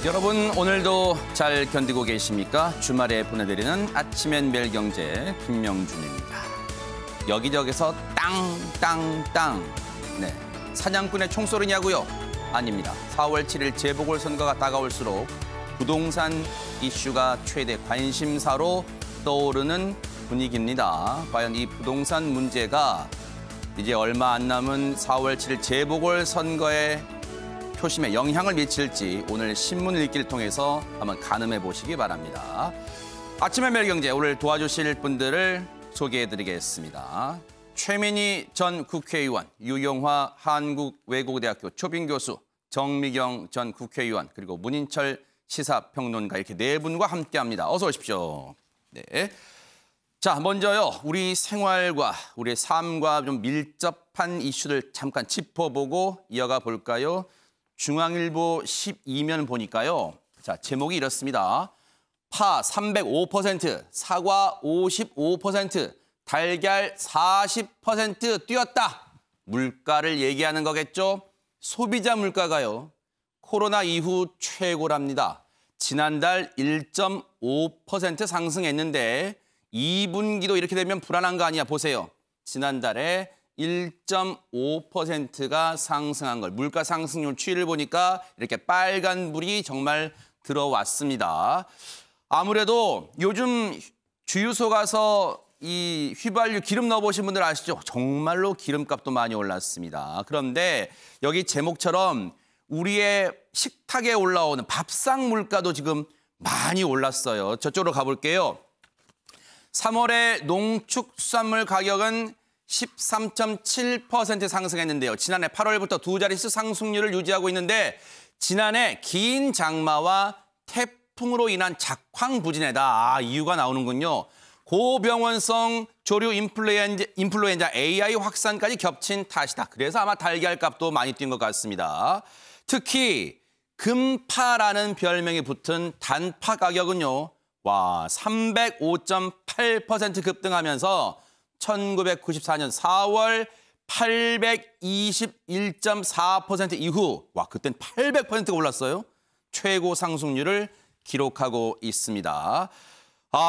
여러분 오늘도 잘 견디고 계십니까? 주말에 보내드리는 아침엔 매일경제 김명준입니다. 여기저기서 땅땅땅. 네, 사냥꾼의 총소리냐고요? 아닙니다. 4월 7일 재보궐선거가 다가올수록 부동산 이슈가 최대 관심사로 떠오르는 분위기입니다. 과연 이 부동산 문제가 이제 얼마 안 남은 4월 7일 재보궐선거에 표심에 영향을 미칠지 오늘 신문을 읽기를 통해서 한번 가늠해 보시기 바랍니다. 아침의 매일경제 오늘 도와주실 분들을 소개해드리겠습니다. 최민희 전 국회의원, 유영화 한국외국어대학교 초빙교수, 정미경 전 국회의원, 그리고 문인철 시사평론가 이렇게 네 분과 함께합니다. 어서 오십시오. 네. 자, 먼저요. 우리 생활과 우리의 삶과 좀 밀접한 이슈들 잠깐 짚어보고 이어가 볼까요? 중앙일보 12면 보니까요. 자, 제목이 이렇습니다. 파 305%, 사과 55%, 달걀 40% 뛰었다. 물가를 얘기하는 거겠죠? 소비자 물가가요. 코로나 이후 최고랍니다. 지난달 1.5% 상승했는데 2분기도 이렇게 되면 불안한 거 아니야? 보세요. 지난달에 1.5%가 상승한 걸, 물가 상승률 추이를 보니까 이렇게 빨간불이 정말 들어왔습니다. 아무래도 요즘 주유소 가서 이 휘발유 기름 넣어보신 분들 아시죠? 정말로 기름값도 많이 올랐습니다. 그런데 여기 제목처럼 우리의 식탁에 올라오는 밥상 물가도 지금 많이 올랐어요. 저쪽으로 가볼게요. 3월에 농축수산물 가격은 13.7% 상승했는데요. 지난해 8월부터 두 자릿수 상승률을 유지하고 있는데 지난해 긴 장마와 태풍으로 인한 작황부진에다 이유가 나오는군요. 고병원성 조류 인플루엔자 AI 확산까지 겹친 탓이다. 그래서 아마 달걀값도 많이 뛴 것 같습니다. 특히 금파라는 별명이 붙은 단파 가격은요. 와, 305.8% 급등하면서 1994년 4월 821.4% 이후, 와, 그땐 800%가 올랐어요. 최고 상승률을 기록하고 있습니다.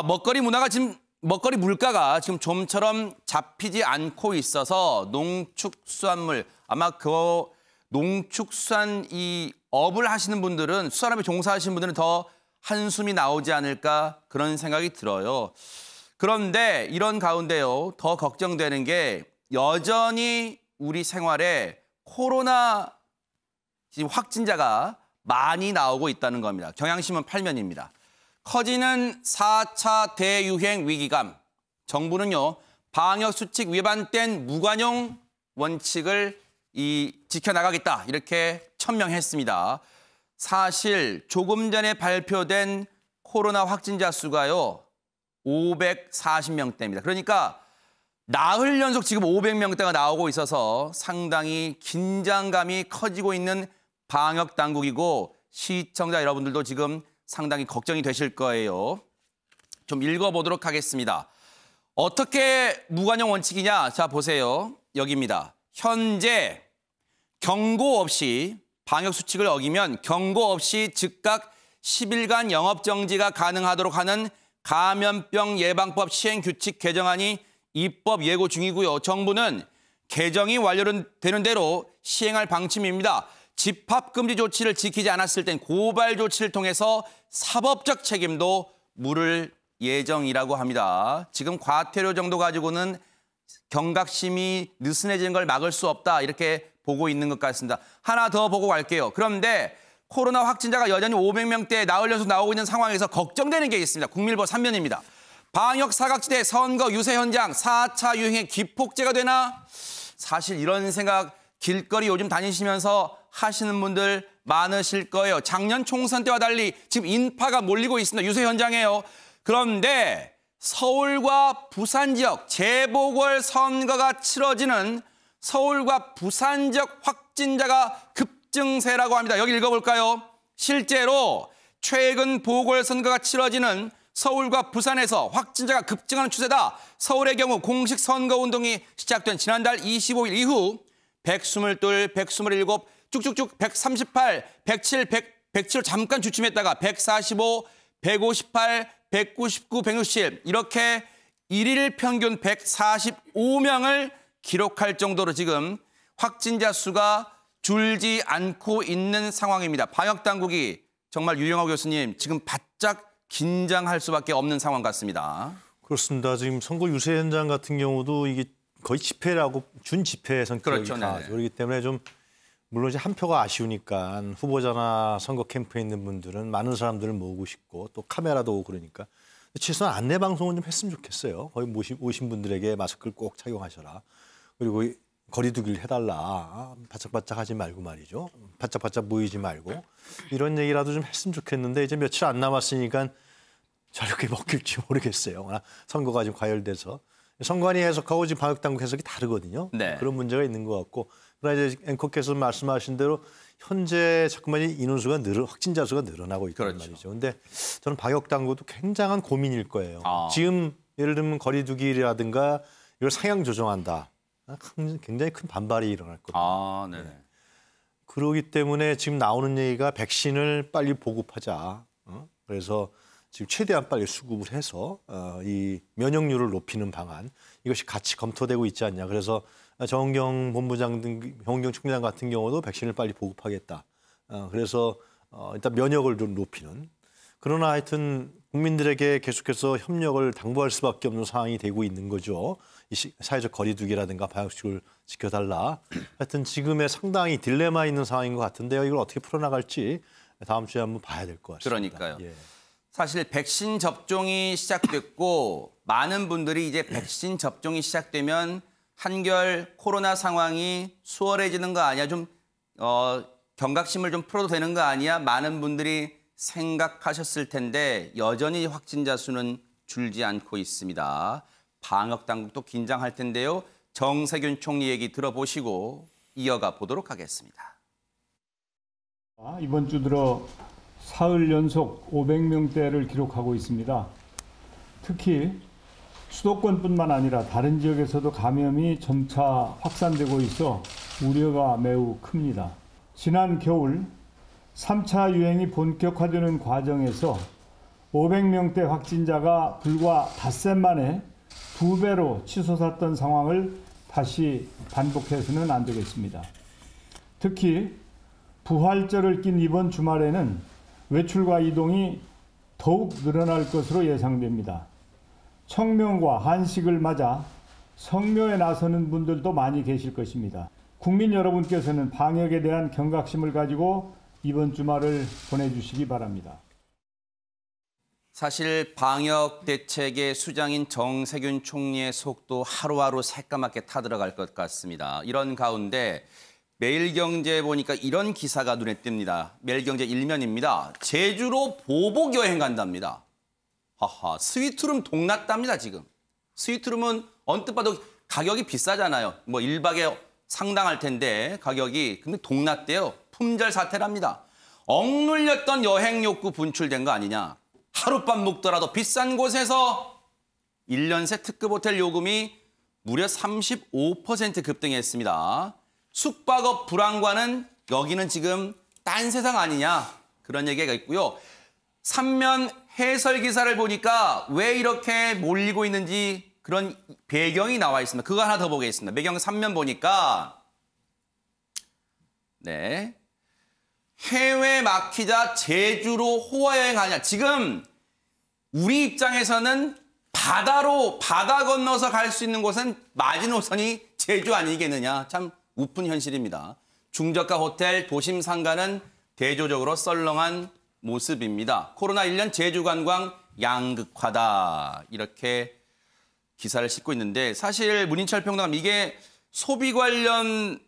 먹거리 물가가 지금 좀처럼 잡히지 않고 있어서 농축수산물, 아마 그 농축수산 이 업을 하시는 분들은, 수산업에 종사하시는 분들은 더 한숨이 나오지 않을까 그런 생각이 들어요. 그런데 이런 가운데요, 더 걱정되는 게 여전히 우리 생활에 코로나 확진자가 많이 나오고 있다는 겁니다. 경향신문 8면입니다. 커지는 4차 대유행 위기감. 정부는요, 방역수칙 위반된 무관용 원칙을 지켜나가겠다 이렇게 천명했습니다. 사실 조금 전에 발표된 코로나 확진자 수가요. 540명대입니다. 그러니까 나흘 연속 지금 500명대가 나오고 있어서 상당히 긴장감이 커지고 있는 방역 당국이고 시청자 여러분들도 지금 상당히 걱정이 되실 거예요. 좀 읽어보도록 하겠습니다. 어떻게 무관용 원칙이냐? 자, 보세요. 여기입니다. 현재 경고 없이 방역 수칙을 어기면 경고 없이 즉각 10일간 영업 정지가 가능하도록 하는 감염병 예방법 시행 규칙 개정안이 입법 예고 중이고요. 정부는 개정이 완료되는 대로 시행할 방침입니다. 집합 금지 조치를 지키지 않았을 땐 고발 조치를 통해서 사법적 책임도 물을 예정이라고 합니다. 지금 과태료 정도 가지고는 경각심이 느슨해지는 걸 막을 수 없다 이렇게 보고 있는 것 같습니다. 하나 더 보고 갈게요. 그런데 코로나 확진자가 여전히 500명대에 나흘 연속 나오고 있는 상황에서 걱정되는 게 있습니다. 국민일보 3면입니다. 방역 사각지대 선거 유세 현장 4차 유행의 기폭제가 되나? 사실 이런 생각 길거리 요즘 다니시면서 하시는 분들 많으실 거예요. 작년 총선 때와 달리 지금 인파가 몰리고 있습니다. 유세 현장에요. 그런데 서울과 부산 지역 재보궐 선거가 치러지는 서울과 부산 지역 확진자가 급증세라고 합니다. 여기 읽어볼까요? 실제로 최근 보궐선거가 치러지는 서울과 부산에서 확진자가 급증하는 추세다. 서울의 경우 공식 선거운동이 시작된 지난달 25일 이후 122, 127, 쭉쭉쭉 138, 107, 107로 잠깐 주춤했다가 145, 158, 199, 160 이렇게 1일 평균 145명을 기록할 정도로 지금 확진자 수가 줄지 않고 있는 상황입니다. 방역당국이 정말 유영하 교수님 지금 바짝 긴장할 수밖에 없는 상황 같습니다. 그렇습니다. 지금 선거 유세 현장 같은 경우도 이게 거의 집회라고 준 집회 성격이 그렇죠. 강하죠. 그렇기 때문에 좀 물론 이제 한 표가 아쉬우니까 후보자나 선거 캠프에 있는 분들은 많은 사람들을 모으고 싶고 또 카메라도 오고 그러니까 최소한 안내 방송은 좀 했으면 좋겠어요. 거의 오신 분들에게 마스크를 꼭 착용하셔라. 그리고 거리 두기를 해달라. 바짝바짝 하지 말고 말이죠. 바짝바짝 모이지 말고. 이런 얘기라도 좀 했으면 좋겠는데 이제 며칠 안 남았으니까 저렇게 먹힐지 모르겠어요. 선거가 지금 과열돼서. 선관위 해석하고 지금 방역당국 해석이 다르거든요. 네. 그런 문제가 있는 것 같고. 그러나 이제 앵커께서 말씀하신 대로 현재 자꾸만 인원수가 확진자 수가 늘어나고 있단 그렇죠. 말이죠. 근데 저는 방역당국도 굉장한 고민일 거예요. 아. 지금 예를 들면 거리 두기라든가 이걸 상향 조정한다. 굉장히 큰 반발이 일어날 겁니다. 아, 네네. 그러기 때문에 지금 나오는 얘기가 백신을 빨리 보급하자. 그래서 지금 최대한 빨리 수급을 해서 이 면역률을 높이는 방안 이것이 같이 검토되고 있지 않냐. 그래서 정은경 본부장 등 정은경 총장 같은 경우도 백신을 빨리 보급하겠다. 그래서 일단 면역을 좀 높이는. 그러나 하여튼 국민들에게 계속해서 협력을 당부할 수밖에 없는 상황이 되고 있는 거죠. 이 사회적 거리 두기라든가 방역수칙을 지켜달라. 하여튼 지금의 상당히 딜레마 있는 상황인 것 같은데요. 이걸 어떻게 풀어나갈지 다음 주에 한번 봐야 될 것 같습니다. 그러니까요. 예. 사실 백신 접종이 시작됐고 많은 분들이 이제 백신 접종이 시작되면 한결 코로나 상황이 수월해지는 거 아니야? 좀 경각심을 좀 풀어도 되는 거 아니야? 많은 분들이 생각하셨을 텐데 여전히 확진자 수는 줄지 않고 있습니다. 방역당국도 긴장할 텐데요. 정세균 총리 얘기 들어보시고 이어가 보도록 하겠습니다. 이번 주 들어 사흘 연속 500명대를 기록하고 있습니다. 특히 수도권뿐만 아니라 다른 지역에서도 감염이 점차 확산되고 있어 우려가 매우 큽니다. 지난 겨울 3차 유행이 본격화되는 과정에서 500명대 확진자가 불과 닷새 만에 2배로 치솟았던 상황을 다시 반복해서는 안 되겠습니다. 특히 부활절을 낀 이번 주말에는 외출과 이동이 더욱 늘어날 것으로 예상됩니다. 청명과 한식을 맞아 성묘에 나서는 분들도 많이 계실 것입니다. 국민 여러분께서는 방역에 대한 경각심을 가지고 이번 주말을 보내주시기 바랍니다. 사실 방역 대책의 수장인 정세균 총리의 속도 하루하루 새까맣게 타들어갈 것 같습니다. 이런 가운데 매일경제에 보니까 이런 기사가 눈에 띕니다. 매일경제 1면입니다. 제주로 보복 여행 간답니다. 하하, 스위트룸 동났답니다, 지금. 스위트룸은 언뜻 봐도 가격이 비싸잖아요. 뭐 1박에 상당할 텐데 가격이. 근데 동났대요. 품절 사태랍니다. 억눌렸던 여행 욕구 분출된 거 아니냐. 하룻밤 묵더라도 비싼 곳에서 1년 새 특급 호텔 요금이 무려 35% 급등했습니다. 숙박업 불황과는 여기는 지금 딴 세상 아니냐. 그런 얘기가 있고요. 3면 해설 기사를 보니까 왜 이렇게 몰리고 있는지 그런 배경이 나와 있습니다. 그거 하나 더 보겠습니다. 배경 3면 보니까 네, 해외 막히자 제주로 호화여행 하냐. 지금 우리 입장에서는 바다 건너서 갈 수 있는 곳은 마지노선이 제주 아니겠느냐. 참 우픈 현실입니다. 중저가 호텔, 도심 상가는 대조적으로 썰렁한 모습입니다. 코로나 1년 제주 관광 양극화다. 이렇게 기사를 싣고 있는데 사실 문인철 평론가님 이게 소비 관련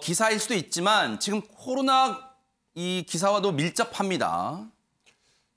기사일 수도 있지만 지금 코로나 이 기사와도 밀접합니다.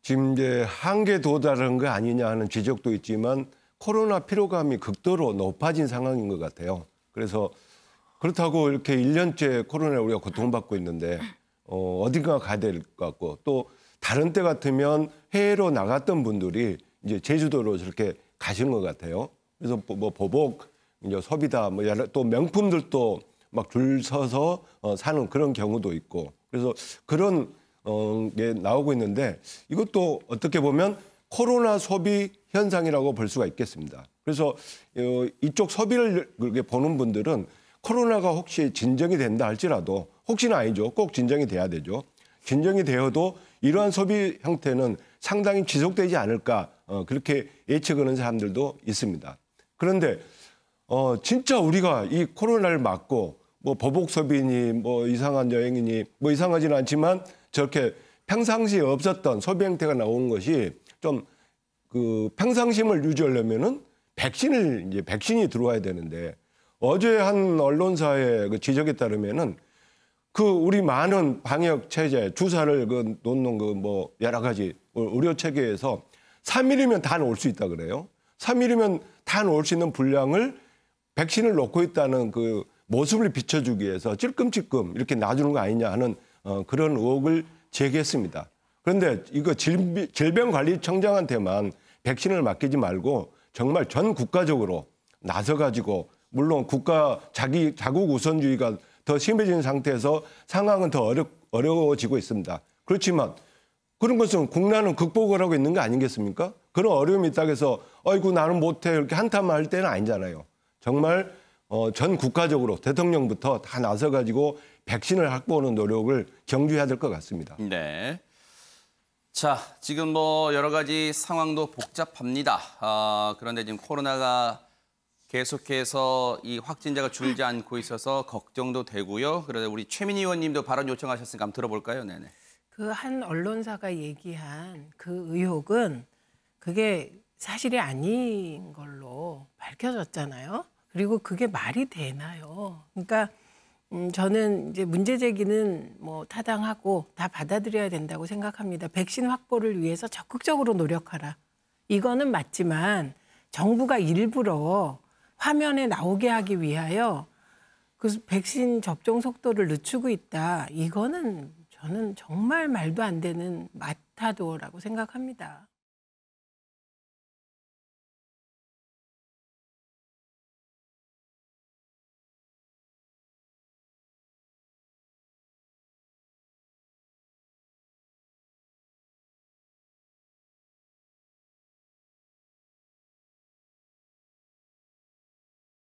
지금 이제 한계 도달한 거 아니냐 하는 지적도 있지만 코로나 피로감이 극도로 높아진 상황인 것 같아요. 그래서 그렇다고 이렇게 1년째 코로나에 우리가 고통받고 있는데 어딘가 가야 될 것 같고 또 다른 때 같으면 해외로 나갔던 분들이 이제 제주도로 저렇게 가시는 것 같아요. 그래서 뭐 보복 이제 소비다 뭐 또 명품들도 막 줄 서서 사는 그런 경우도 있고 그래서 그런 게 나오고 있는데 이것도 어떻게 보면 코로나 소비 현상이라고 볼 수가 있겠습니다. 그래서 이쪽 소비를 그렇게 보는 분들은 코로나가 혹시 진정이 된다 할지라도 혹시나 아니죠. 꼭 진정이 돼야 되죠. 진정이 되어도 이러한 소비 형태는 상당히 지속되지 않을까 그렇게 예측하는 사람들도 있습니다. 그런데 진짜 우리가 이 코로나를 막고 뭐 보복 소비니 뭐 이상한 여행이니 뭐 이상하지는 않지만 저렇게 평상시에 없었던 소비 형태가 나오는 것이 좀 그 평상심을 유지하려면은 백신이 들어와야 되는데 어제 한 언론사의 그 지적에 따르면은 그 우리 많은 방역 체제 주사를 그 놓는 그 뭐 여러 가지 의료 체계에서 3일이면 다 놓을 수 있다 그래요. 3일이면 다 놓을 수 있는 분량을 백신을 놓고 있다는 그 모습을 비춰주기 위해서 찔끔찔끔 이렇게 놔주는 거 아니냐 하는 그런 의혹을 제기했습니다. 그런데 이거 질병관리청장한테만 백신을 맡기지 말고 정말 전 국가적으로 나서가지고 물론 자국 우선주의가 더 심해진 상태에서 상황은 더 어려워지고 있습니다. 그렇지만 그런 것은 국난은 극복을 하고 있는 거 아니겠습니까? 그런 어려움이 있다고 해서 어이구 나는 못해 이렇게 한탄만 할 때는 아니잖아요. 정말 전 국가적으로 대통령부터 다 나서가지고 백신을 확보하는 노력을 경주해야 될 것 같습니다. 네. 자, 지금 뭐 여러 가지 상황도 복잡합니다. 그런데 지금 코로나가 계속해서 이 확진자가 줄지 않고 있어서 걱정도 되고요. 그런데 우리 최민희 의원님도 발언 요청하셨으니까 한번 들어볼까요? 네네. 그 한 언론사가 얘기한 그 의혹은 그게 사실이 아닌 걸로 밝혀졌잖아요. 그리고 그게 말이 되나요? 그러니까 저는 이제 문제 제기는 뭐 타당하고 다 받아들여야 된다고 생각합니다. 백신 확보를 위해서 적극적으로 노력하라. 이거는 맞지만 정부가 일부러 화면에 나오게 하기 위하여 그 백신 접종 속도를 늦추고 있다. 이거는 저는 정말 말도 안 되는 마타도라고 생각합니다.